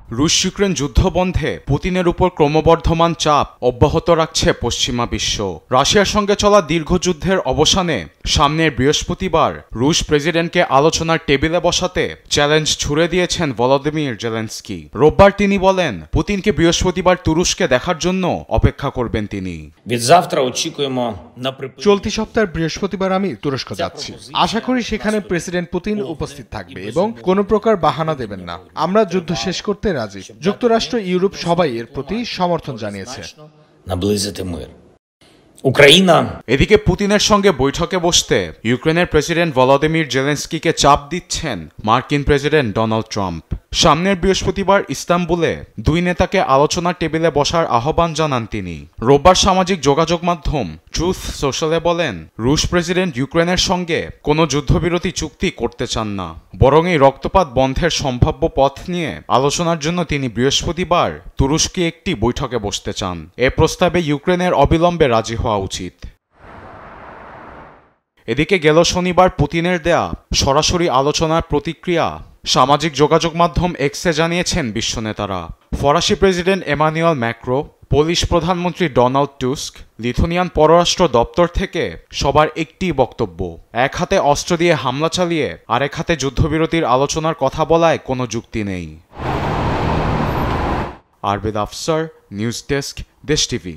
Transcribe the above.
রুশ ইউক্রেন যুদ্ধ বন্ধে পুতিনের উপর ক্রমবর্ধমান চাপ অব্যাহত রাখছে পশ্চিমা বিশ্ব। রাশিয়ার সঙ্গে চলা দীর্ঘ যুদ্ধের অবসানে সামনের বৃহস্পতিবার রুশ প্রেসিডেন্টকে আলোচনার টেবিলে বসাতে চ্যালেঞ্জ ছুড়ে দিয়েছেন ভলোদিমির জেলেনস্কি। রোববার তিনি বলেন, পুতিনকে বৃহস্পতিবার তুরস্কে দেখার জন্য অপেক্ষা করবেন তিনি। চলতি সপ্তাহের বৃহস্পতিবার আমি তুরস্ক যাচ্ছি। আশা করি সেখানে প্রেসিডেন্ট পুতিন উপস্থিত থাকবে এবং কোনো প্রকার বাহানা দেবেন না। আমরা যুদ্ধ শেষ করতে রাজি। যুক্তরাষ্ট্র, ইউরোপ সবাই এর প্রতি সমর্থন জানিয়েছে। এদিকে পুতিনের সঙ্গে বৈঠকে বসতে ইউক্রেনের প্রেসিডেন্ট ভলোদিমির জেলেনস্কিকে চাপ দিচ্ছেন মার্কিন প্রেসিডেন্ট ডোনাল্ড ট্রাম্প। সামনের বৃহস্পতিবার ইস্তাম্বুলে দুই নেতাকে আলোচনার টেবিলে বসার আহ্বান জানান তিনি। রোববার সামাজিক যোগাযোগ মাধ্যম ট্রুথ সোশ্যালে বলেন, রুশ প্রেসিডেন্ট ইউক্রেনের সঙ্গে কোনো যুদ্ধবিরতি চুক্তি করতে চান না, বরং এই রক্তপাত বন্ধের সম্ভাব্য পথ নিয়ে আলোচনার জন্য তিনি বৃহস্পতিবার তুরস্কে একটি বৈঠকে বসতে চান। এ প্রস্তাবে ইউক্রেনের অবিলম্বে রাজি হওয়া উচিত। এদিকে গেল শনিবার পুতিনের দেয়া সরাসরি আলোচনার প্রতিক্রিয়া সামাজিক যোগাযোগ মাধ্যম এক্সে জানিয়েছেন বিশ্ব নেতারা। ফরাসি প্রেসিডেন্ট এমানুয়েল ম্যাক্রো, পোলিশ প্রধানমন্ত্রী ডোনাল্ড টুস্ক, লিথুনিয়ান পররাষ্ট্র দপ্তর থেকে সবার একটি বক্তব্য, এক হাতে অস্ত্র দিয়ে হামলা চালিয়ে আরেক হাতে যুদ্ধবিরতির আলোচনার কথা বলায় কোনো যুক্তি নেই। আরবেদ আফসার, নিউজ ডেস্ক, দেশ টিভি।